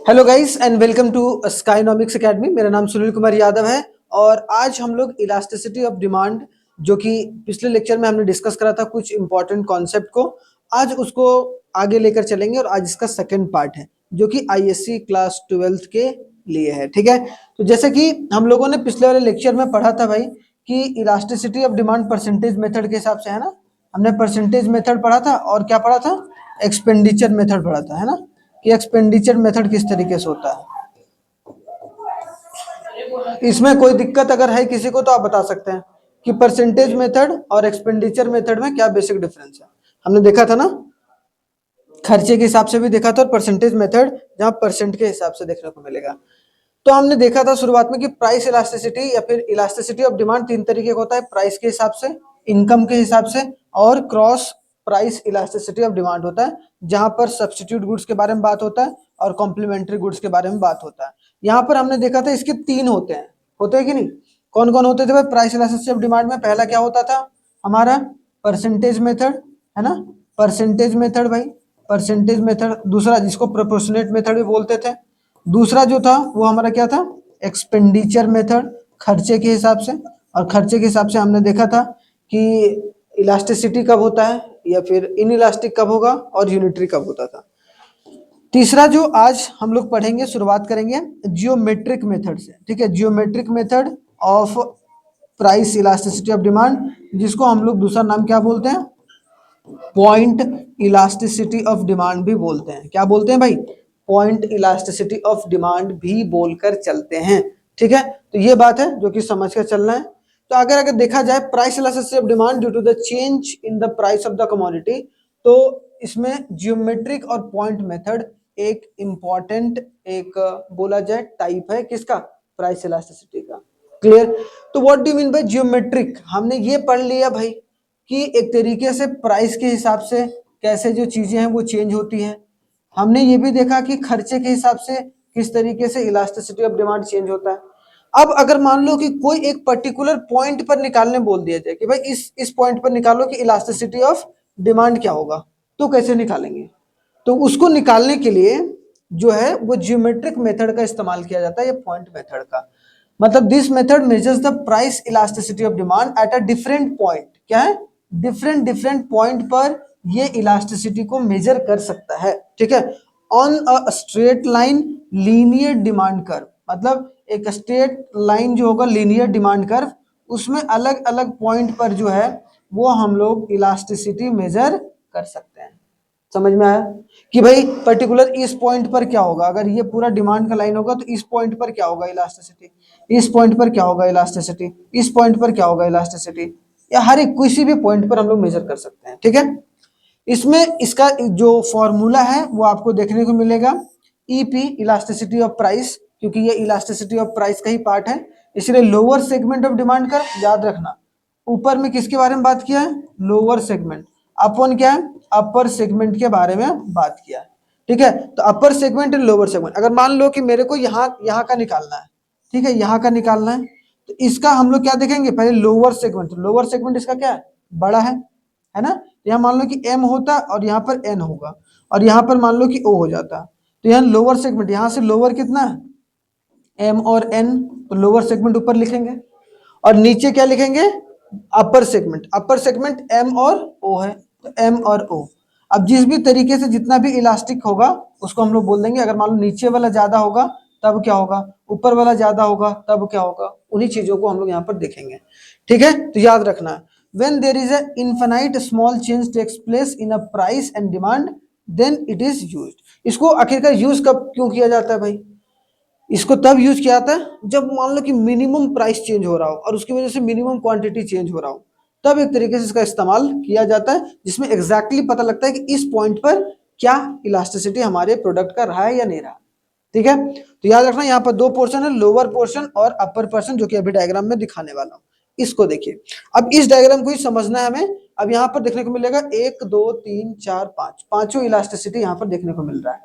Hello guys and welcome to Skynomics Academy. मेरा नाम सुनील कुमार यादव है और आज हम लोग इलास्टिसिटी ऑफ डिमांड जो कि पिछले लेक्चर में हमने डिस्कस करा था कुछ इंपॉर्टेंट कॉन्सेप्ट को, आज उसको आगे लेकर चलेंगे और आज इसका सेकंड पार्ट है जो कि आईएससी क्लास 12th के लिए है। ठीक है, तो जैसे कि हम लोगों ने पिछले वाले लेक्चर में पढ़ा था भाई कि elasticity of demand percentage method के हिसाब से है ना, हमने परसेंटेज मेथड पढ़ा था और क्या पढ़ा था, एक्सपेंडिचर मेथड पढ़ा था, है ना, कि एक्सपेंडिचर मेथड किस तरीके से होता है। इसमें कोई दिक्कत अगर है किसी को तो आप बता सकते हैं कि परसेंटेज मेथड और एक्सपेंडिचर मेथड में क्या बेसिक डिफरेंस है। हमने देखा था ना, खर्चे के हिसाब से भी देखा था और परसेंटेज मेथड जहां परसेंट के हिसाब से देखने को मिलेगा। तो हमने देखा था शुरुआत में कि प्राइस इलास्टिसिटी या फिर इलास्टिसिटी ऑफ डिमांड तीन तरीके का होता है, प्राइस के हिसाब से, इनकम के हिसाब से और cross price elasticity of demand होता है, जहां पर सब्स्टिट्यूट गुड्स के बारे में बात होता है और कॉम्प्लीमेंट्री गुड्स के बारे में बात होता है। यहाँ पर हमने देखा था इसके तीन होते हैं कि नहीं, कौन कौन होते थे भाई प्राइस इलास्टिसिटी ऑफ डिमांड में। पहला क्या होता था हमारा परसेंटेज मेथड, है ना, परसेंटेज मेथड भाई, परसेंटेज मेथड। दूसरा जिसको प्रोपोर्शनेट मेथड भी बोलते थे। दूसरा जो था वो हमारा क्या था, एक्सपेंडिचर मेथड, खर्चे के हिसाब से। और खर्चे के हिसाब से हमने देखा था कि इलास्टिसिटी कब होता है या फिर इन इलास्टिक कब होगा और यूनिटरी कब होता था। तीसरा जो आज हम लोग पढ़ेंगे, शुरुआत करेंगे जियोमेट्रिक मेथड से। ठीक है, geometric method of price elasticity of demand, जिसको हम लोग दूसरा नाम क्या बोलते हैं, पॉइंट इलास्टिसिटी ऑफ डिमांड भी बोलते हैं। क्या बोलते हैं भाई, पॉइंट इलास्टिसिटी ऑफ डिमांड भी बोलकर चलते हैं। ठीक है, तो ये बात है जो कि समझ कर चलना है। तो अगर देखा जाए price elasticity of demand due to the change in the price of the commodity, तो इसमें जियोमेट्रिक और पॉइंट मेथड एक इंपॉर्टेंट एक बोला जाए टाइप है किसका, प्राइस इलास्टिसिटी का। क्लियर। तो what do you mean by geometric, हमने ये पढ़ लिया भाई कि एक तरीके से प्राइस के हिसाब से कैसे जो चीजें हैं वो चेंज होती हैं। हमने ये भी देखा कि खर्चे के हिसाब से किस तरीके से इलास्टिसिटी ऑफ डिमांड चेंज होता है। अब अगर मान लो कि कोई एक पर्टिकुलर पॉइंट पर निकालने बोल दिया जाए कि भाई इस पॉइंट पर निकालो कि इलास्टिसिटी ऑफ डिमांड क्या होगा, तो कैसे निकालेंगे। तो उसको निकालने के लिए जो है वो जियोमेट्रिक मेथड का इस्तेमाल किया जाता है या पॉइंट मेथड का। मतलब this method measures the price elasticity of demand at a different point. क्या है, डिफरेंट पॉइंट पर ये इलास्टिसिटी को मेजर कर सकता है। ठीक है, on a straight line linear demand curve, मतलब एक स्ट्रेट लाइन जो होगा लीनियर डिमांड कर्व, उसमें अलग अलग पॉइंट पर जो है वो हम लोग इलास्टिसिटी मेजर कर सकते हैं। समझ में आया कि भाई पर्टिकुलर इस पॉइंट पर क्या होगा, अगर ये पूरा डिमांड का लाइन होगा तो इस पॉइंट पर क्या होगा इलास्टिसिटी, इस पॉइंट पर क्या होगा इलास्टिसिटी, इस पॉइंट पर क्या होगा इलास्टिसिटी, या हर एक किसी भी पॉइंट पर हम लोग मेजर कर सकते हैं। ठीक है, इसमें इसका जो फॉर्मूला है वो आपको देखने को मिलेगा, ईपी इलास्टिसिटी ऑफ प्राइस, क्योंकि ये इलास्टिसिटी ऑफ प्राइस का ही पार्ट है, इसलिए लोअर सेगमेंट ऑफ डिमांड का याद रखना। ऊपर में किसके बारे में बात किया है, लोअर सेगमेंट, अपन क्या है, अपर सेगमेंट के बारे में बात किया है। ठीक है, तो upper segment and lower segment, अगर मान लो कि मेरे को यहाँ का निकालना है, ठीक है, यहाँ का निकालना है, तो इसका हम लोग क्या देखेंगे, पहले लोअर सेगमेंट। लोअर सेगमेंट इसका क्या है, बड़ा है ना। यहाँ मान लो कि एम होता और यहाँ पर एन होगा और यहाँ पर मान लो कि ओ हो जाता, तो यहाँ लोअर सेगमेंट, यहाँ से लोअर कितना है, एम और एन, तो लोअर सेगमेंट ऊपर लिखेंगे और नीचे क्या लिखेंगे, upper segment. Upper segment M और ओ है, तो एम और ओ। अब जिस भी तरीके से जितना भी इलास्टिक होगा उसको हम लोग बोल देंगे, अगर मान लो नीचे वाला ज्यादा होगा तब क्या होगा, ऊपर वाला ज्यादा होगा तब क्या होगा, उन्हीं चीजों को हम लोग यहाँ पर देखेंगे। ठीक है, तो याद रखना, when there is a infinite small change takes place in a price and demand then it is used। इसको आखिरकार यूज कब क्यों किया जाता है भाई, इसको तब यूज किया जाता है जब मान लो कि मिनिमम प्राइस चेंज हो रहा हो और उसकी वजह से मिनिमम क्वांटिटी चेंज हो रहा हो, तब एक तरीके से इसका इस्तेमाल किया जाता है, जिसमें एग्जैक्टली पता लगता है कि इस पॉइंट पर क्या इलास्टिसिटी हमारे प्रोडक्ट का रहा है या नहीं रहा। ठीक है, तो याद रखना यहाँ पर दो पोर्शन है, लोअर पोर्शन और अपर पोर्शन, जो कि अभी डायग्राम में दिखाने वाला हूँ। इसको देखिए, अब इस डायग्राम को ही समझना है हमें। अब यहाँ पर देखने को मिलेगा 1 2 3 4 5, पांचों इलास्टिसिटी यहाँ पर देखने को मिल रहा है।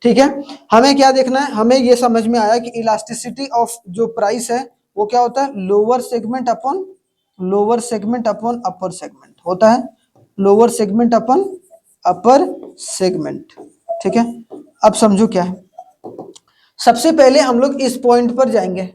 ठीक है, हमें क्या देखना है, हमें ये समझ में आया कि इलास्टिसिटी ऑफ जो प्राइस है वो क्या होता है, lower segment upon upper segment होता है, lower segment upon upper segment. ठीक है, अब समझो क्या है, सबसे पहले हम लोग इस पॉइंट पर जाएंगे।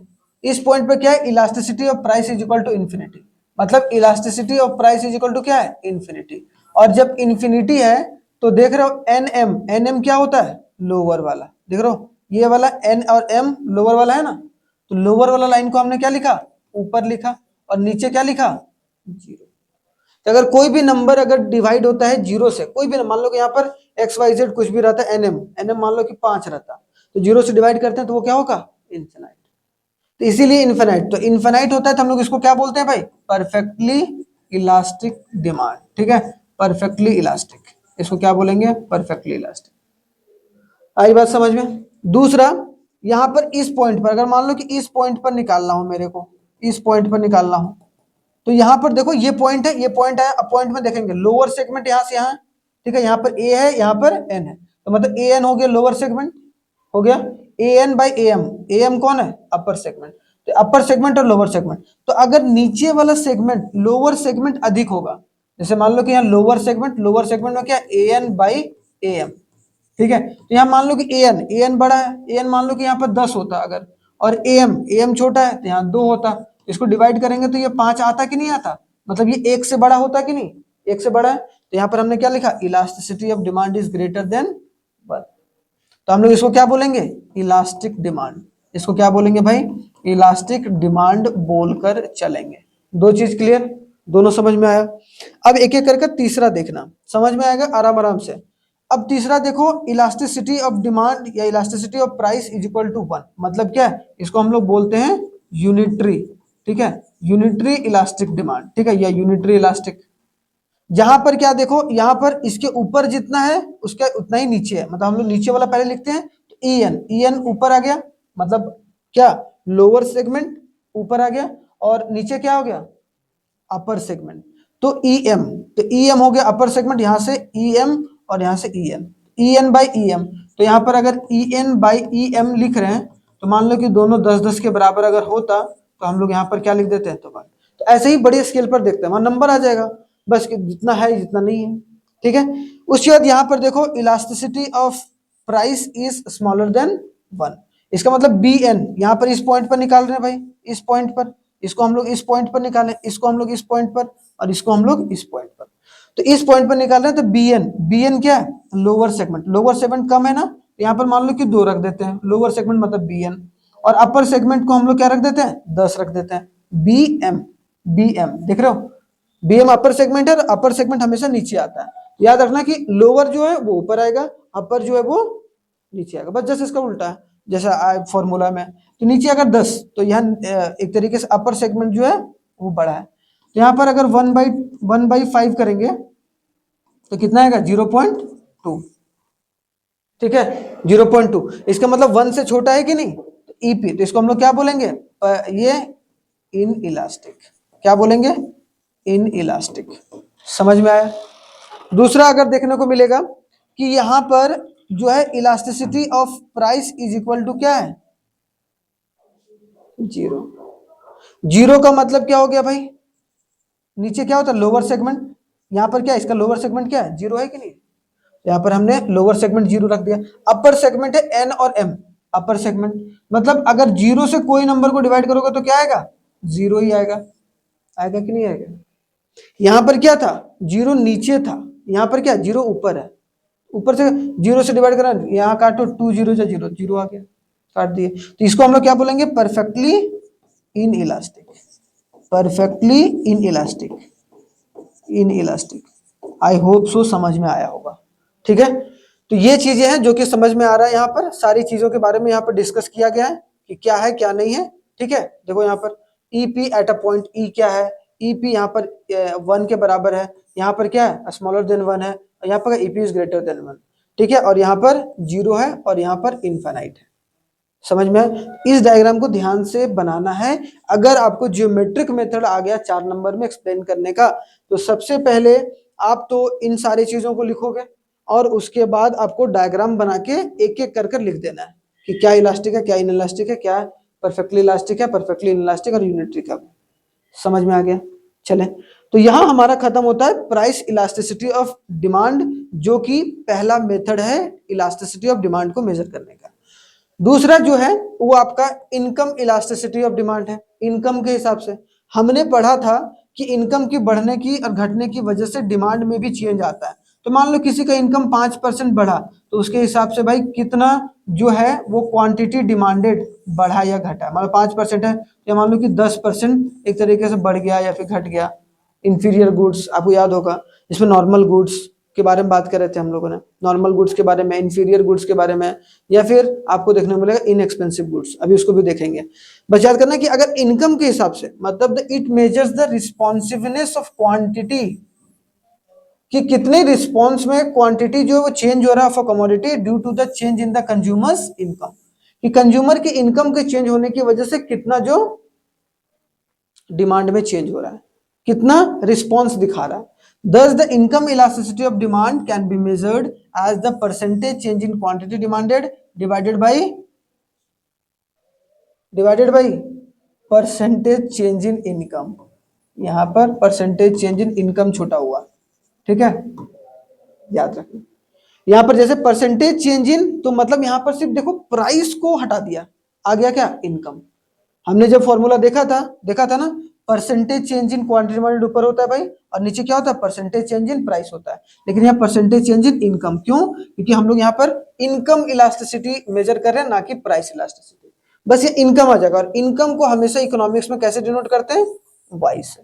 इस पॉइंट पर क्या है, elasticity of price is equal to infinity, मतलब elasticity of price is equal to क्या है, इन्फिनिटी। और जब इन्फिनिटी है तो देख रहे हो एन एम, एन एम क्या होता है, लोअर वाला, देख रहे हो ये वाला एन और एम लोअर वाला है ना, तो लोअर वाला लाइन को हमने क्या लिखा, ऊपर लिखा, और नीचे क्या लिखा, जीरो। तो अगर कोई भी नंबर अगर डिवाइड होता है जीरो से, कोई भी मान लो कि यहाँ पर एक्स वाई जेड कुछ भी रहता है, एन एम, एन एम मान लो कि 5 रहता, तो जीरो से डिवाइड करते हैं तो वो क्या होगा, इन्फिनाइट। तो इसीलिए इन्फिनाइट, तो इन्फिनाइट होता है तो हम लोग इसको क्या बोलते हैं भाई, परफेक्टली इलास्टिक डिमांड, ठीक है, परफेक्टली इलास्टिक, इसको क्या बोलेंगे, परफेक्टली इलास्टिक। आई बात समझ में। दूसरा, यहाँ पर इस पॉइंट पर अगर मान लो कि इस पॉइंट पर निकालना हो मेरे को, इस पॉइंट पर निकालना हो, तो यहाँ पर देखो ये पॉइंट है, ये पॉइंट है, अब पॉइंट में देखेंगे लोअर सेगमेंट यहाँ से यहाँ, ठीक है, यहाँ पर ए है, यहाँ पर एन है, तो मतलब ए एन हो गया लोअर सेगमेंट, हो गया A N by A M कौन है, अपर सेगमेंट, तो अपर सेगमेंट और लोअर सेगमेंट। तो अगर नीचे वाला सेगमेंट लोअर सेगमेंट अधिक होगा, जैसे मान लो कि यहाँ लोअर सेगमेंट में क्या, A N by A M, ठीक है, तो यहाँ मान लो कि ए एन बड़ा है, ए एन मान लो कि यहाँ पर 10 होता अगर, और ए एम छोटा है तो यहाँ 2 होता, इसको डिवाइड करेंगे तो ये 5 आता कि नहीं आता, मतलब ये 1 से बड़ा होता कि नहीं, 1 से बड़ा है, तो यहाँ पर हमने क्या लिखा, elasticity of demand is greater than 1, तो हम लोग इसको क्या बोलेंगे, इलास्टिक डिमांड, इसको क्या बोलेंगे भाई, इलास्टिक डिमांड बोलकर चलेंगे। दो चीज क्लियर, दोनों समझ में आया। अब एक एक करके तीसरा देखना, समझ में आएगा आराम आराम से। अब तीसरा देखो, इलास्टिसिटी ऑफ डिमांड या elasticity of price is equal to 1, मतलब क्या है, इसको हम लोग बोलते हैं यूनिटरी, ठीक है, यूनिटरी इलास्टिक डिमांड, ठीक है, या यूनिटरी इलास्टिक। जहां पर क्या देखो, यहाँ पर इसके ऊपर जितना है उसका उतना ही नीचे है, मतलब हम लोग नीचे वाला पहले लिखते हैं, तो ई एन ऊपर आ गया, मतलब क्या, लोअर सेगमेंट ऊपर आ गया, और नीचे क्या हो गया, अपर सेगमेंट, तो ई एम, तो ई एम हो गया अपर सेगमेंट, यहाँ से ई एम और यहाँ से E N by E M, तो यहाँ पर अगर E N by E M लिख रहे हैं, तो मान लो कि दोनों 10-10 के बराबर अगर होता तो हम लोग यहाँ पर क्या लिख देते हैं, तो ऐसे ही बड़े स्केल पर देखते हैं, वहां नंबर आ जाएगा, बस कि जितना है जितना नहीं है, ठीक है। उसके बाद यहाँ पर देखो, elasticity of price is smaller than 1, इसका मतलब बी एन, यहाँ पर इस पॉइंट पर निकाल रहे हैं भाई, इस पॉइंट पर, इसको हम लोग इस पॉइंट पर निकालें, इसको हम लोग इस पॉइंट पर, और इसको हम लोग इस पॉइंट पर, तो इस पॉइंट पर निकाल रहे हैं, तो बी एन क्या है, लोअर सेगमेंट कम है ना, तो यहाँ पर मान लो कि 2 रख देते हैं, लोअर सेगमेंट मतलब बी एन, और अपर सेगमेंट को हम लोग क्या रख देते हैं, 10 रख देते हैं, बी एम, देख रहे हो, बी एम अपर सेगमेंट है, अपर सेगमेंट हमेशा नीचे आता है, याद रखना कि लोअर जो है वो ऊपर आएगा, अपर जो है वो नीचे आएगा, बस जैसे इसका उल्टा है, जैसा फॉर्मूला में, तो नीचे अगर 10, तो यहाँ एक तरीके से अपर सेगमेंट जो है वो बड़ा है, तो यहाँ पर अगर 1/5 करेंगे तो कितना आएगा, 0.2, ठीक है, 0.2, इसका मतलब 1 से छोटा है कि नहीं, तो ईपी, तो इसको हम लोग क्या बोलेंगे, ये इन इलास्टिक, क्या बोलेंगे, इन इलास्टिक, समझ में आया। दूसरा अगर देखने को मिलेगा कि यहां पर जो है elasticity of price is equal to क्या है, 0, 0 का मतलब क्या हो गया भाई, नीचे क्या होता है, लोअर सेगमेंट, यहाँ पर क्या, इसका लोअर सेगमेंट क्या है, 0 है कि नहीं, यहाँ पर हमने लोअर सेगमेंट 0 रख दिया, अपर सेगमेंट है एन और एम, अपर सेगमेंट, मतलब अगर 0 से कोई नंबर को डिवाइड करोगे तो क्या आएगा, 0 ही आएगा, आएगा कि नहीं आएगा। यहाँ पर क्या था, 0 नीचे था, यहाँ पर क्या, 0 ऊपर है, ऊपर से 0 से डिवाइड करा, यहाँ काटो 2 0 से 0 0 आ गया, काट दिए, तो इसको हम लोग क्या बोलेंगे, perfectly in elastic, perfectly in elastic, in elastic. I hope so समझ में आया होगा, ठीक है। तो ये चीजें हैं जो कि समझ में आ रहा है, यहाँ पर सारी चीजों के बारे में यहाँ पर डिस्कस किया गया है कि क्या है क्या नहीं है, ठीक है। देखो यहाँ पर ईपी एट अ पॉइंट ई क्या है, ईपी यहाँ पर 1 के बराबर है, यहाँ पर क्या है, स्मॉलर देन 1 है, और यहाँ पर ईपी इज ग्रेटर देन 1, ठीक है, और यहाँ पर 0 है और यहाँ पर इनफाइनाइट है, समझ में आया। इस डायग्राम को ध्यान से बनाना है। अगर आपको ज्योमेट्रिक मेथड आ गया 4 नंबर में एक्सप्लेन करने का, तो सबसे पहले आप तो इन सारी चीजों को लिखोगे, और उसके बाद आपको डायग्राम बना के एक एक कर लिख देना है कि क्या इलास्टिक है, क्या इन इलास्टिक है, क्या परफेक्टली इलास्टिक है, परफेक्टली इन इलास्टिक और यूनिटरी का। समझ में आ गया, चले। तो यहां हमारा खत्म होता है प्राइस इलास्टिसिटी ऑफ डिमांड, जो कि पहला मेथड है इलास्टिसिटी ऑफ डिमांड को मेजर करने का। दूसरा जो है वो आपका इनकम इलास्टिसिटी ऑफ डिमांड है। इनकम के हिसाब से हमने पढ़ा था कि इनकम की बढ़ने की और घटने की वजह से डिमांड में भी चेंज आता है। तो मान लो किसी का इनकम 5% बढ़ा तो उसके हिसाब से भाई कितना जो है वो क्वांटिटी डिमांडेड बढ़ा या घटा। मतलब 5% है तो मान लो कि 10% एक तरीके से बढ़ गया या फिर घट गया। इंफीरियर गुड्स आपको याद होगा, इसमें नॉर्मल गुड्स के बारे में बात कर रहे थे हम लोगों ने, नॉर्मल गुड्स के बारे में, इंफीरियर गुड्स के बारे में, या फिर आपको देखने को मिलेगा इनएक्सपेंसिव गुड्स, अभी उसको भी देखेंगे। बस याद करना कि अगर इनकम के हिसाब से मतलब it measures the responsiveness of quantity, कि कितने रिस्पॉन्स में क्वांटिटी जो है वो चेंज हो रहा है for commodity due to the change in the consumers income, कि कंज्यूमर की इनकम के चेंज होने की वजह से कितना जो डिमांड में चेंज हो रहा है, कितना रिस्पॉन्स दिखा रहा है। Thus, the income elasticity of demand can be measured as the percentage change in quantity demanded divided by percentage change in income। यहाँ पर percentage change in income छोटा हुआ, ठीक है, याद रखना। यहाँ पर जैसे परसेंटेज चेंज इन, तो मतलब यहाँ पर सिर्फ देखो प्राइस को हटा दिया, आ गया क्या इनकम। हमने जब फॉर्मूला देखा था ना, percentage change in quantity demanded ऊपर होता है भाई, और नीचे क्या होता है, परसेंटेज चेंज इन प्राइस होता है। लेकिन यहाँ परसेंटेज चेंज इन इनकम, क्यों? क्योंकि हम लोग यहाँ पर इनकम इलास्टिसिटी मेजर कर रहे हैं, ना कि प्राइस इलास्टिसिटी। बस ये इनकम आ जाएगा, और इनकम को हमेशा इकोनॉमिक्स में कैसे डिनोट करते हैं, वाई से।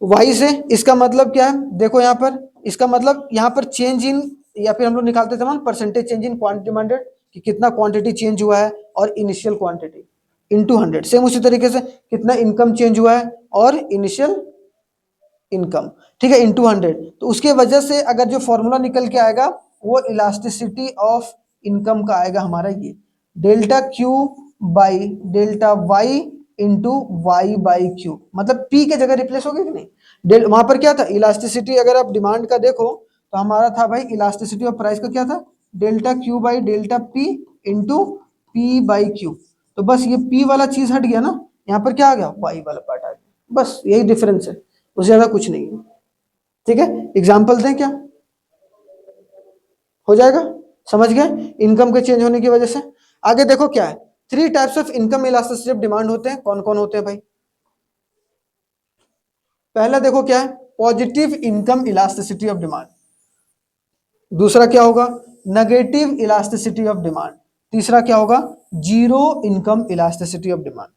वाई से इसका मतलब क्या है, देखो यहाँ पर इसका मतलब यहाँ पर चेंज इन, या फिर हम लोग निकालते थे percentage change in quantity demanded, कि कितना क्वांटिटी चेंज हुआ है, और इनिशियल क्वांटिटी इनटू 100। सेम उसी तरीके से कितना इनकम चेंज हुआ है और इनिशियल इनकम, ठीक है, इनटू 100। तो उसके वजह से अगर जो फॉर्मूला निकल के आएगा वो इलास्टिसिटी ऑफ इनकम का आएगा हमारा ये delta Q by delta Y into Y by Q. मतलब पी के जगह रिप्लेस हो गया कि नहीं, वहां पर क्या था इलास्टिसिटी, अगर आप डिमांड का देखो तो हमारा था भाई इलास्टिसिटी ऑफ प्राइस का क्या था, delta Q by delta P into P by Q. तो बस ये पी वाला चीज हट गया ना, यहाँ पर क्या आ गया, वाई वाला पार्ट आ गया। बस यही डिफरेंस है, उससे ज्यादा कुछ नहीं है, ठीक है। एग्जाम्पल दें क्या, हो जाएगा, समझ गए इनकम के चेंज होने की वजह से। आगे देखो क्या है, 3 types of income elasticity of demand होते हैं। कौन कौन होते हैं भाई, पहला देखो क्या है, positive income elasticity of demand. दूसरा क्या होगा, नेगेटिव इलास्टिसिटी ऑफ डिमांड। तीसरा क्या होगा, zero income elasticity of demand.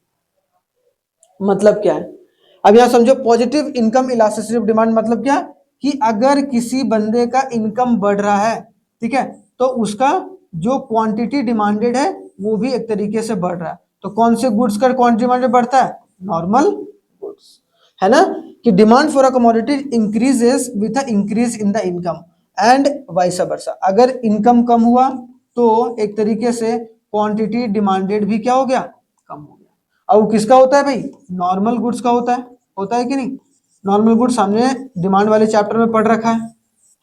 मतलब क्या है, अब यहां समझो, positive income elasticity of demand मतलब क्या, कि अगर किसी बंदे का इनकम बढ़ रहा है, ठीक है, तो उसका जो क्वांटिटी डिमांडेड है वो भी एक तरीके से बढ़ रहा है। तो कौन से गुड्स का क्वांटिटी डिमांडेड बढ़ता है, नॉर्मल गुड्स, है ना, कि demand for a commodity increases with a increase in the income and vice versa. अगर इनकम कम हुआ तो एक तरीके से क्वांटिटी डिमांडेड भी क्या हो गया, कम हो गया। अब किसका होता है भाई, नॉर्मल गुड्स का होता है कि नहीं। नॉर्मल गुड्स सामने डिमांड वाले चैप्टर में पढ़ रखा है,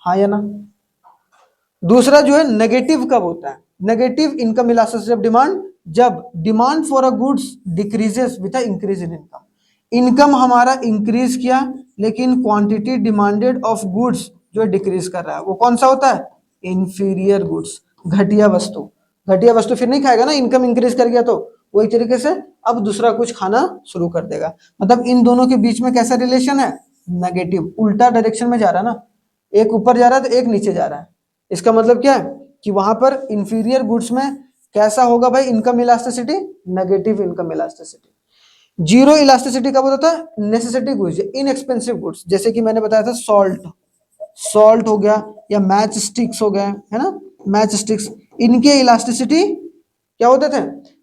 हाँ या ना। दूसरा जो है नेगेटिव कब होता है, negative income elasticity of demand, जब demand for a goods decreases with a increase in income. Income हमारा इंक्रीज किया लेकिन क्वांटिटी डिमांडेड ऑफ गुड्स जो डिक्रीज कर रहा है, वो कौन सा होता है, इंफीरियर गुड्स, घटिया वस्तु। घटिया वस्तु फिर नहीं खाएगा ना, इनकम इंक्रीज कर गया तो वही तरीके से अब दूसरा कुछ खाना शुरू कर देगा। मतलब इन दोनों के बीच में कैसा रिलेशन है, नेगेटिव, उल्टा डायरेक्शन में जा रहा है ना, एक ऊपर जा रहा है तो एक नीचे जा रहा है। इसका मतलब क्या है कि वहां पर इंफीरियर गुड्स में कैसा होगा भाई income elasticity, negative income elasticity. Zero elasticity कब होता है, नेसेसिटी गुड्स, इनएक्सपेंसिव गुड्स, जैसे कि मैंने बताया था सॉल्ट हो गया, या मैच स्टिक्स हो गए, है ना, मैच स्टिक्स, इनके इलास्टिसिटी क्या होते थे,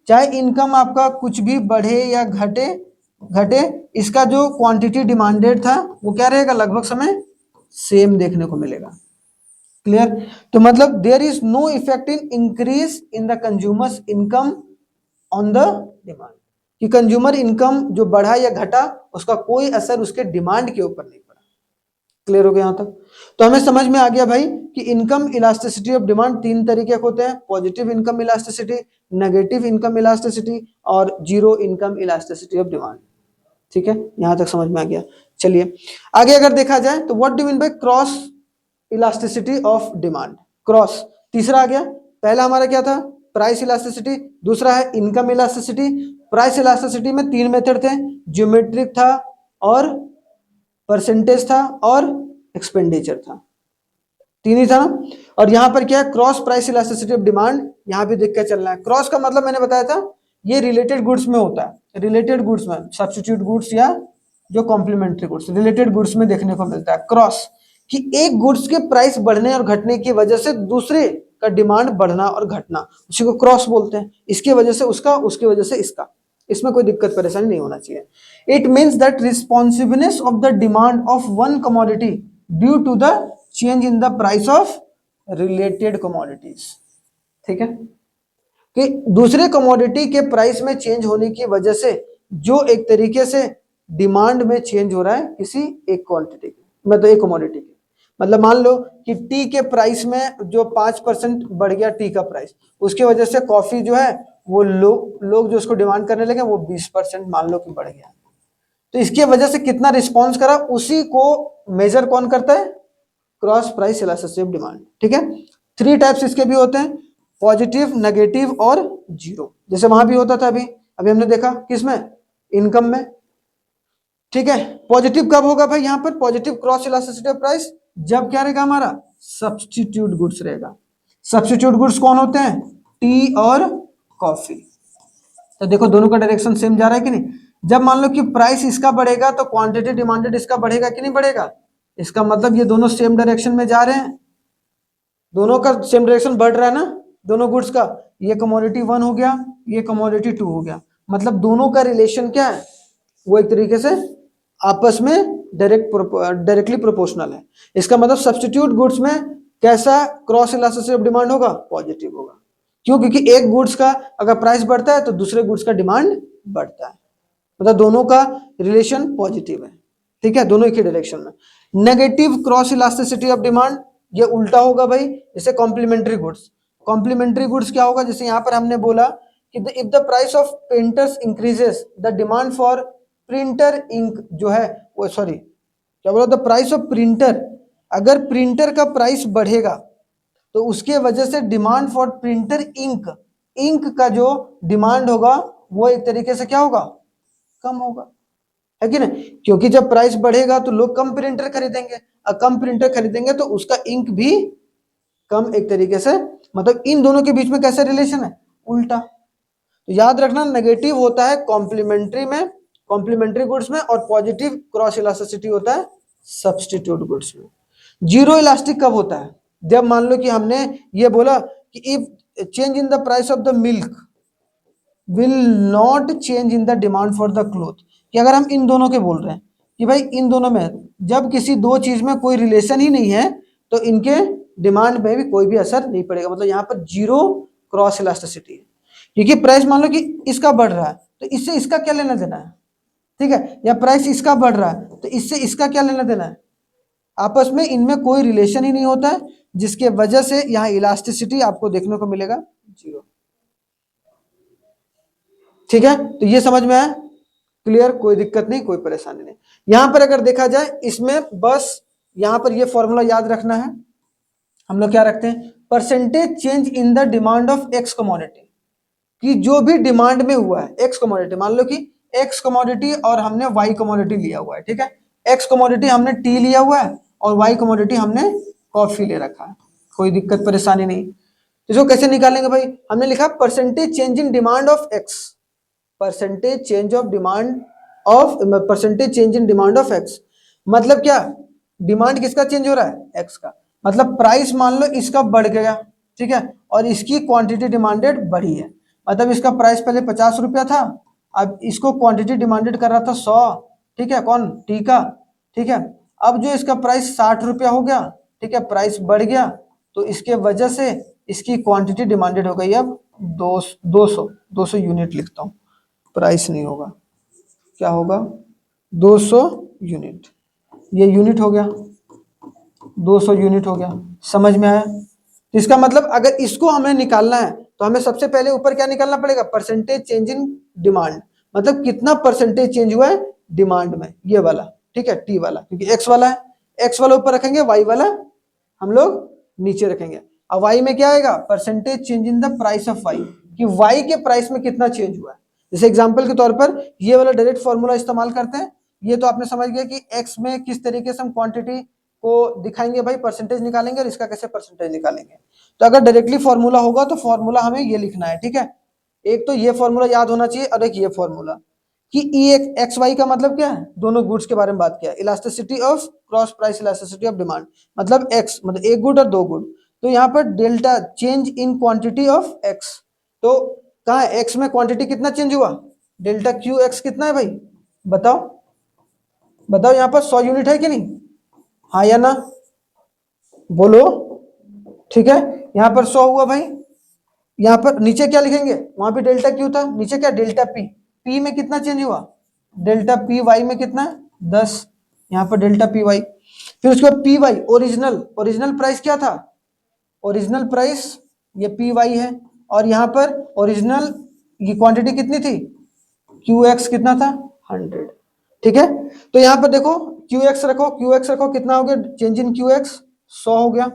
चाहे इनकम आपका कुछ भी बढ़े या घटे घटे इसका जो क्वांटिटी डिमांडेड था वो क्या रहेगा, लगभग समय सेम देखने को मिलेगा। क्लियर, तो मतलब there is no effect in increase in the consumers income on the demand, कि कंज्यूमर इनकम जो बढ़ा या घटा उसका कोई असर उसके डिमांड के ऊपर नहीं पड़ा। क्लियर हो गया यहां तक, तो हमें समझ में आ गया भाई कि इनकम इलास्टिसिटी ऑफ डिमांड 3 तरीके के होते हैं, positive income elasticity, negative income elasticity और zero income elasticity of demand. ठीक है, यहां तक समझ में आ गया। चलिए आगे अगर देखा जाए तो what do mean by cross elasticity of demand. Cross तीसरा आ गया, पहला हमारा क्या था, प्राइस इलास्टिसिटी, दूसरा है इनकम इलास्टिसिटी। प्राइस इलास्टिसिटी में 3 मेथड थे, ज्योमेट्रिक था और परसेंटेज था और एक्सपेंडिचर था, 3 ही था ना। और यहाँ पर क्या है, cross price elasticity of demand, यहाँ भी देख के चलना है। क्रॉस का मतलब मैंने बताया था ये रिलेटेड गुड्स में होता है, रिलेटेड गुड्स में, सब्स्टिट्यूट गुड्स या जो कॉम्प्लीमेंट्री गुड्स, रिलेटेड गुड्स में देखने को मिलता है क्रॉस, कि एक गुड्स के प्राइस बढ़ने और घटने की वजह से दूसरे का डिमांड बढ़ना और घटना, उसी को क्रॉस बोलते हैं। इसकी वजह से उसका, उसकी वजह से इसका, इसमें कोई दिक्कत परेशानी नहीं होना चाहिए। It means that responsiveness of the demand of one commodity due to the change in the price of related commodities. ठीक है, कि दूसरे कमोडिटी के प्राइस में चेंज होने की वजह से जो एक तरीके से डिमांड में चेंज हो रहा है किसी एक क्वांटिटी की, मतलब एक कमोडिटी की। मतलब मान लो कि टी के प्राइस में जो 5% बढ़ गया टी का प्राइस, उसकी वजह से कॉफी जो है वो लोग जो उसको डिमांड करने लगे वो 20% मान लो कि बढ़ गया। तो इसकी वजह से कितना रिस्पॉन्स करा, उसी को मेजर कौन करता है, cross price elasticity of demand. ठीक है, 3 टाइप्स इसके भी होते हैं, पॉजिटिव, नेगेटिव और जीरो। जैसे वहां भी होता था, अभी हमने देखा किसमें, इनकम में। ठीक है, पॉजिटिव कब होगा भाई, यहाँ पर positive cross elasticity of price जब क्या रहेगा हमारा, सब्स्टिट्यूट गुड्स रहेगा। सब्स्टिट्यूट गुड्स कौन होते हैं, टी और कॉफी। तो देखो दोनों का डायरेक्शन सेम जा रहा है कि नहीं। जब मान लो कि प्राइस इसका बढ़ेगा तो क्वांटिटी डिमांडेड इसका बढ़ेगा कि नहीं बढ़ेगा, इसका मतलब ये दोनों सेम डायरेक्शन में जा रहे हैं, दोनों का सेम डायरेक्शन बढ़ रहा है ना, दोनों गुड्स का। ये कमोडिटी 1 हो गया, ये कमोडिटी 2 हो गया, मतलब दोनों का रिलेशन क्या है, वो एक तरीके से आपस में डायरेक्टली प्रोपोर्शनल है। इसका मतलब सब्स्टिट्यूट गुड्स में कैसा क्रॉस इलास्टिसिटी ऑफ डिमांड होगा, पॉजिटिव होगा। क्यों, क्योंकि एक गुड्स का अगर प्राइस बढ़ता है तो दूसरे गुड्स का डिमांड बढ़ता है, मतलब दोनों का रिलेशन पॉजिटिव है। ठीक है, दोनों एक ही डायरेक्शन में। Negative cross elasticity of demand, ये उल्टा होगा भाई, जैसे कॉम्प्लीमेंट्री गुड्स। कॉम्प्लीमेंट्री गुड्स क्या होगा, जैसे यहाँ पर हमने बोला कि if the price of painters increases the demand for printer ink जो है वो, सॉरी क्या बोला, द प्राइस ऑफ प्रिंटर, अगर प्रिंटर का प्राइस बढ़ेगा तो उसके वजह से demand for printer ink, ink का जो डिमांड होगा वो एक तरीके से क्या होगा, कम होगा, है कि नहीं। क्योंकि जब प्राइस बढ़ेगा तो लोग कम प्रिंटर खरीदेंगे, और कम प्रिंटर खरीदेंगे तो उसका इंक भी कम, एक तरीके से। मतलब इन दोनों के बीच में कैसा रिलेशन है, उल्टा। तो याद रखना, नेगेटिव होता है कॉम्प्लीमेंट्री में, कॉम्प्लीमेंट्री गुड्स में, और पॉजिटिव क्रॉस इलास्टिसिटी होता है सब्स्टिट्यूट गुड्स में। जीरो इलास्टिक कब होता है, जब मान लो कि हमने ये बोला कि if change in the price of the milk will not change in the demand for the cloth, कि अगर हम इन दोनों के बोल रहे हैं कि भाई इन दोनों में जब किसी दो चीज में कोई रिलेशन ही नहीं है तो इनके डिमांड में भी कोई भी असर नहीं पड़ेगा, मतलब यहाँ पर जीरो क्रॉस इलास्टिसिटी है। क्योंकि प्राइस मान लो कि इसका बढ़ रहा है तो इससे इसका क्या लेना देना है, ठीक है, या प्राइस इसका बढ़ रहा है तो इससे इसका क्या लेना देना है, आपस में इनमें कोई रिलेशन ही नहीं होता है, जिसके वजह से यहाँ इलास्टिसिटी आपको देखने को मिलेगा जीरो। ठीक है, तो ये समझ में आया, क्लियर, कोई दिक्कत नहीं, कोई परेशानी नहीं। यहां पर अगर देखा जाए इसमें बस यहां पर ये फॉर्मूला याद रखना है, हम लोग क्या रखते हैं, percentage change in the demand of x commodity, कि जो भी डिमांड में हुआ है एक्स कमोडिटी, मान लो कि एक्स कमोडिटी और हमने वाई कमोडिटी लिया हुआ है, ठीक है, एक्स कमोडिटी हमने टी लिया हुआ है और वाई कमोडिटी हमने कॉफी ले रखा है, कोई दिक्कत परेशानी नहीं। तो इसको कैसे निकालेंगे भाई, हमने लिखा percentage change in demand of x, percentage change of demand of, percentage change in demand of x, मतलब क्या, डिमांड किसका चेंज हो रहा है, एक्स का, मतलब प्राइस मान लो इसका बढ़ गया, ठीक है, और इसकी क्वांटिटी डिमांडेड बढ़ी है, मतलब इसका प्राइस पहले 50 रुपया था, अब इसको क्वांटिटी डिमांडेड कर रहा था 100, ठीक है, कौन, टी का, ठीक है, अब जो इसका प्राइस 60 रुपया हो गया, ठीक है, प्राइस बढ़ गया तो इसके वजह से इसकी क्वांटिटी डिमांडेड हो गई अब 200 यूनिट लिखता हूँ, प्राइस नहीं होगा, क्या होगा, 200 यूनिट, ये यूनिट हो गया, 200 यूनिट हो गया, समझ में आया। तो इसका मतलब अगर इसको हमें निकालना है तो हमें सबसे पहले ऊपर क्या निकालना पड़ेगा, परसेंटेज चेंज इन डिमांड, मतलब कितना परसेंटेज चेंज हुआ है डिमांड में, ये वाला, ठीक है, टी वाला, क्योंकि एक्स वाला है, एक्स वाला ऊपर रखेंगे, वाई वाला हम लोग नीचे रखेंगे। और वाई में क्या आएगा, percentage change in the price of Y, कि वाई के प्राइस में कितना चेंज हुआ है। जैसे एग्जांपल के तौर पर ये वाला डायरेक्ट फॉर्मूला इस्तेमाल करते हैं। ये तो आपने समझ गया कि एक्स में किस तरीके से हम क्वांटिटी को दिखाएंगे भाई, परसेंटेज निकालेंगे, और इसका कैसे परसेंटेज निकालेंगे। तो अगर डायरेक्टली फॉर्मूला होगा तो फॉर्मूला हमें ये लिखना है, ठीक है। एक तो ये फॉर्मूला याद होना चाहिए, और एक ये फॉर्मूला कि ई एक्स वाई का मतलब क्या है, दोनों गुड्स के बारे में बात किया, elasticity of cross price elasticity of demand, मतलब एक्स मतलब एक गुड और दो गुड। तो यहाँ पर delta change in quantity of x, तो कहाँ है एक्स में क्वांटिटी कितना चेंज हुआ, डेल्टा क्यू एक्स कितना है भाई, बताओ बताओ, यहाँ पर 100 यूनिट है कि नहीं, हाँ या ना, बोलो, ठीक है। यहाँ पर 100 हुआ भाई, यहाँ पर नीचे क्या लिखेंगे, वहां पे डेल्टा क्यू था, नीचे क्या डेल्टा पी, पी में कितना चेंज हुआ, डेल्टा पी वाई में कितना 10, यहाँ पर डेल्टा पी वाई। फिर उसके बाद P Y original, original price क्या था, ओरिजिनल प्राइस ये पी वाई है, और यहाँ पर ओरिजिनल ये क्वांटिटी कितनी थी, क्यू एक्स कितना था 100, ठीक है। तो यहाँ पर देखो क्यू एक्स रखो, क्यू एक्स रखो, कितना हो गया चेंज इन क्यू एक्स 100 हो गया,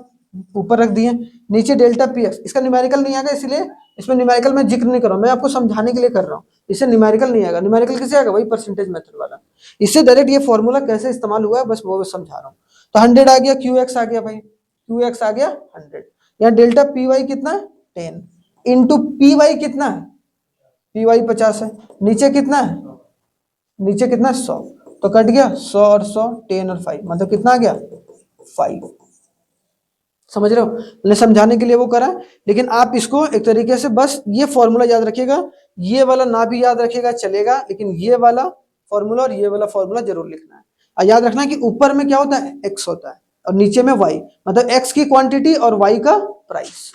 ऊपर रख दिए। नीचे डेल्टा पी एक्स, इसका न्यूमेरिकल नहीं आएगा, इसलिए इसमें न्यूमेरिकल में जिक्र नहीं कर रहा हूं, मैं आपको समझाने के लिए कर रहा हूँ। इससे न्यूमेरिकल नहीं आएगा, न्यूमेरिकल किसे आएगा, वही परसेंटेज मेथड वाला। इससे डायरेक्ट ये फॉर्मूला कैसे इस्तेमाल हुआ है बस वो समझा रहा हूँ। तो 100 आ गया, क्यू एक्स आ गया भाई, क्यू एक्स आ गया 100, यहाँ डेल्टा पी वाई कितना 10 इंटू पी वाई कितना है, पी वाई 50 है, नीचे कितना है, नीचे कितना 100, तो कट गया 100 और 100, 10 और 5 मतलब कितना आ गया 5। समझ रहे हो, मैंने समझाने के लिए वो करा, लेकिन आप इसको एक तरीके से बस ये फॉर्मूला याद रखिएगा, ये वाला ना भी याद रखिएगा चलेगा, लेकिन ये वाला फॉर्मूला और ये वाला फॉर्मूला जरूर लिखना है। और याद रखना कि ऊपर में क्या होता है एक्स होता है, और नीचे में वाई, मतलब एक्स की क्वांटिटी और वाई का प्राइस,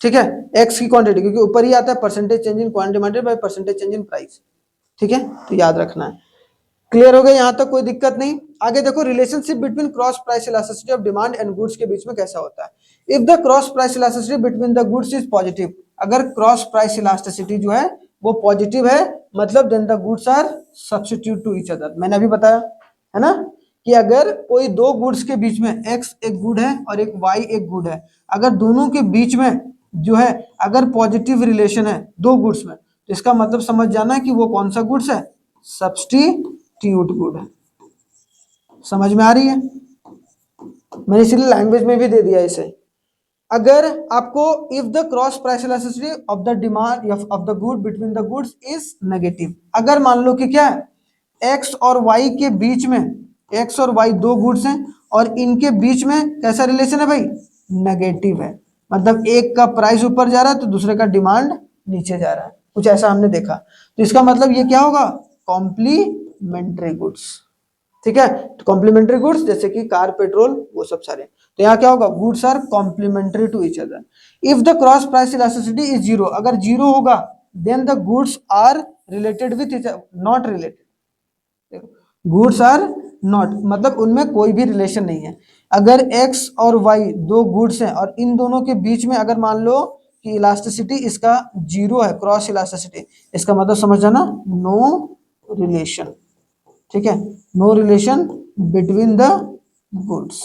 ठीक है। एक्स की क्वांटिटी क्योंकि ऊपर ही आता है percentage change in quantity demanded by percentage change in price, ठीक है, तो याद रखना है। क्लियर हो गया, यहां तक कोई दिक्कत नहीं। आगे देखो relationship between cross price elasticity of demand and goods के बीच में कैसा होता है। If the cross price elasticity between the goods is positive, अगर क्रॉस प्राइस इलास्टिसिटी जो है वो पॉजिटिव है, मतलब then the goods are substitute to each other. मैंने अभी बताया है ना कि अगर कोई दो गुड्स के बीच में एक्स एक गुड है और एक वाई एक गुड है, अगर दोनों के बीच में जो है अगर पॉजिटिव रिलेशन है दो गुड्स में, तो इसका मतलब समझ जाना है कि वो कौन सा गुड्स है, सब्स्टिट्यूट गुड है। समझ में आ रही है, मैंने इसीलिए लैंग्वेज में भी दे दिया इसे। अगर आपको if the cross price elasticity of the demand of the good between the goods is negative, अगर मान लो कि क्या है एक्स और वाई के बीच में, एक्स और वाई दो गुड्स हैं और इनके बीच में कैसा रिलेशन है भाई, नेगेटिव है, मतलब एक का प्राइस ऊपर जा रहा है तो दूसरे का डिमांड नीचे जा रहा है, कुछ ऐसा हमने देखा। तो इसका मतलब ये क्या होगा, कॉम्प्लीमेंट्री गुड्स, ठीक है। तो कॉम्प्लीमेंट्री गुड्स जैसे कि कार पेट्रोल वो सब सारे, तो यहाँ क्या होगा, goods are complementary to each other. If the cross price elasticity is zero, अगर जीरो होगा then the goods are related with each other, not related, goods are not मतलब उनमें कोई भी रिलेशन नहीं है। अगर एक्स और वाई दो गुड्स हैं और इन दोनों के बीच में अगर मान लो कि इलास्टिसिटी इसका जीरो है, क्रॉस इलास्टिसिटी, इसका मतलब समझ जाना नो रिलेशन, ठीक है, no relation between the goods,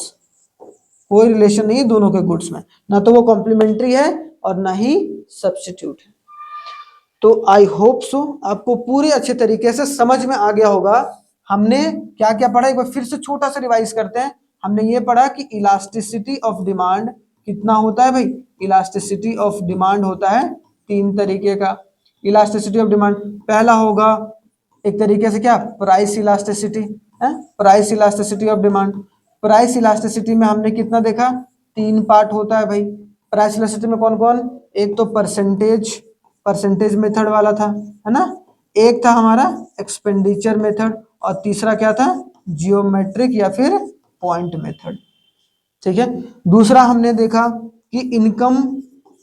कोई रिलेशन नहीं है दोनों के गुड्स में, ना तो वो कॉम्प्लीमेंट्री है और ना ही सब्स्टिट्यूट है। तो आई होप सो आपको पूरे अच्छे तरीके से समझ में आ गया होगा। हमने क्या क्या पढ़ा, एक बार फिर से छोटा सा रिवाइज करते हैं। हमने ये पढ़ा कि इलास्टिसिटी ऑफ डिमांड कितना होता है भाई, इलास्टिसिटी ऑफ डिमांड होता है तीन तरीके का। इलास्टिसिटी ऑफ डिमांड पहला होगा एक तरीके से क्या, प्राइस इलास्टिसिटी है, price elasticity of demand. Price elasticity में हमने कितना देखा, तीन पार्ट होता है भाई। प्राइस इलास्टिसिटी में कौन कौन, एक तो परसेंटेज मेथड वाला था, है ना, एक था हमारा एक्सपेंडिचर मेथड, और तीसरा क्या था, जियोमेट्रिक या फिर पॉइंट मेथड, ठीक है। दूसरा हमने देखा कि इनकम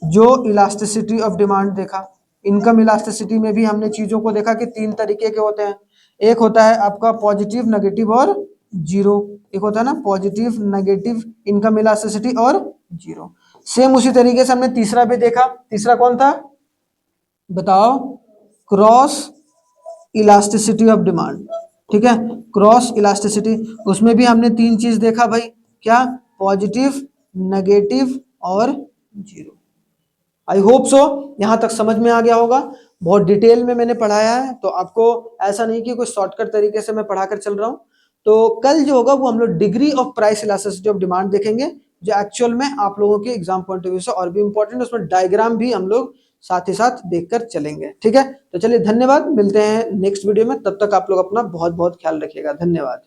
जो इलास्टिसिटी ऑफ डिमांड देखा, इनकम इलास्टिसिटी में भी हमने चीजों को देखा कि तीन तरीके के होते हैं, एक होता है आपका पॉजिटिव, नेगेटिव और जीरो, एक होता है ना पॉजिटिव नेगेटिव इनकम इलास्टिसिटी और जीरो। सेम उसी तरीके से हमने तीसरा भी देखा, तीसरा कौन था बताओ, क्रॉस इलास्टिसिटी ऑफ डिमांड, ठीक है, क्रॉस इलास्टिसिटी, उसमें भी हमने तीन चीज देखा भाई, क्या, पॉजिटिव नेगेटिव और जीरो। आई होप सो यहाँ तक समझ में आ गया होगा। बहुत डिटेल में मैंने पढ़ाया है, तो आपको ऐसा नहीं कि कोई शॉर्टकट तरीके से मैं पढ़ाकर चल रहा हूँ। तो कल जो होगा वो हम लोग degree of price elasticity of demand देखेंगे, जो एक्चुअल में आप लोगों के एग्जाम पॉइंट ऑफ व्यू से और भी इंपॉर्टेंट, उसमें डायग्राम भी हम लोग साथ ही साथ देखकर चलेंगे। ठीक है, तो चलिए धन्यवाद, मिलते हैं नेक्स्ट वीडियो में। तब तक आप लोग अपना बहुत बहुत ख्याल रखिएगा। धन्यवाद।